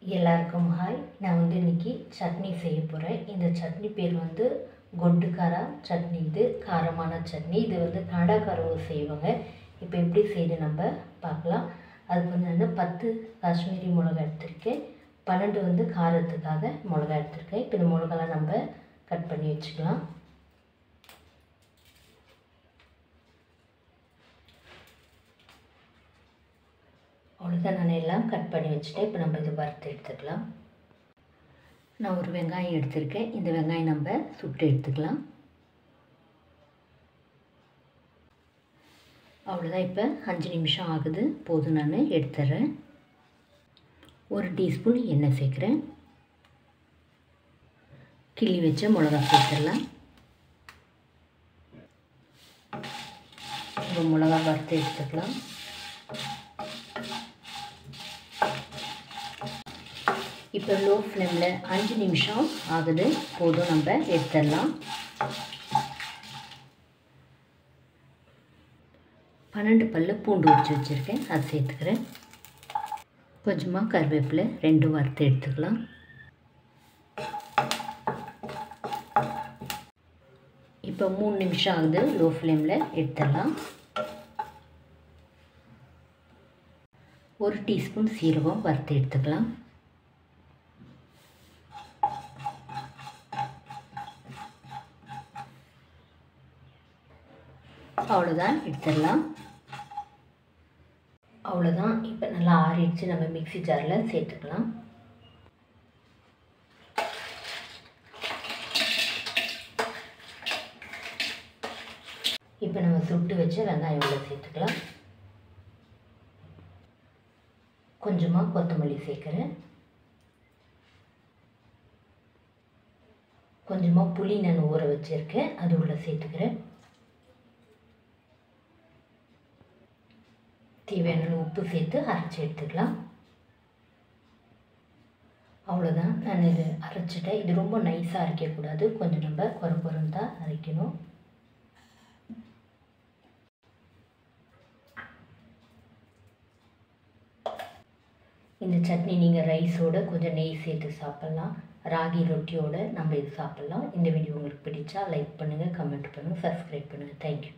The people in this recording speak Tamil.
எல்லாருக்கும் ஹாய். நான் இன்றைக்கி சட்னி செய்ய போகிறேன். இந்த சட்னி பேர் கொண்டு காரா சட்னி. இது காரமான சட்னி. இது கனடாக்காரவங்க செய்வாங்க. இப்போ எப்படி செய்து நம்ம பார்க்கலாம். அதுக்கு நான் 10 காஷ்மீரி மிளகா எடுத்திருக்கேன். 12 காரத்துக்காக மிளகா எடுத்திருக்கேன். இப்போ இந்த மிளகாலாம் நம்ம கட் பண்ணி வச்சுக்கலாம். அவ்வளோதான், நான் எல்லாம் கட் பண்ணி வச்சுட்டேன். இப்போ நம்ம இதை வறுத்து எடுத்துக்கலாம். நான் ஒரு வெங்காயம் எடுத்திருக்கேன். இந்த வெங்காயம் நம்ம சுட்டு எடுத்துக்கலாம். அவ்வளோதான், இப்போ 5 நிமிஷம் ஆகுது. போதும், நான் எடுத்துடுறேன். 1 டீஸ்பூன் எண்ணெய் சேர்க்குறேன். கிள்ளி வச்ச மிளகா சேர்த்துடலாம். இப்போ மிளகா வறுத்து எடுத்துக்கலாம். இப்போ லோ ஃப்ளேமில் 5 நிமிஷம் ஆகுது. போதும், நம்ம எடுத்துடலாம். 12 பல்லு பூண்டு உரிச்சு வச்சுருக்கேன், அது சேர்த்துக்கிறேன். கொஞ்சமாக கருவேப்பிலை 2 வறுத்து எடுத்துக்கலாம். இப்போ 3 நிமிஷம் ஆகுது. லோ ஃப்ளேமில் எடுத்துடலாம். 1 டீஸ்பூன் சீரகம் வறுத்து எடுத்துக்கலாம். அவ்வளோதான், எடுத்துடலாம். அவ்வளோதான், இப்போ நல்லா ஆறிடுச்சு. நம்ம மிக்ஸி ஜாரில் சேர்த்துக்கலாம். இப்போ நம்ம சுட்டு வச்ச வெங்காயம் உள்ள சேர்த்துக்கலாம். கொஞ்சமாக கொத்தமல்லி சேர்க்குறேன். கொஞ்சமாக புளி நான் ஊற வச்சுருக்கேன், அது உள்ள சேர்த்துக்கிறேன். தேவையான உப்பு சேர்த்து அரைச்சி எடுத்துக்கலாம். அவ்வளோதான், நான் இது அரைச்சிட்டேன். இது ரொம்ப நைஸாக அரைக்கக்கூடாது, கொஞ்சம் நம்ம கொரன்னு தான் அரைக்கணும். இந்த சட்னி நீங்கள் ரைஸோடு கொஞ்சம் நெய் சேர்த்து சாப்பிட்லாம். ராகி ரொட்டியோடு நம்ம இது சாப்பிட்லாம். இந்த வீடியோ உங்களுக்கு பிடிச்சா லைக் பண்ணுங்கள், கமெண்ட் பண்ணுங்கள், சப்ஸ்கிரைப் பண்ணுங்கள். தேங்க்யூ.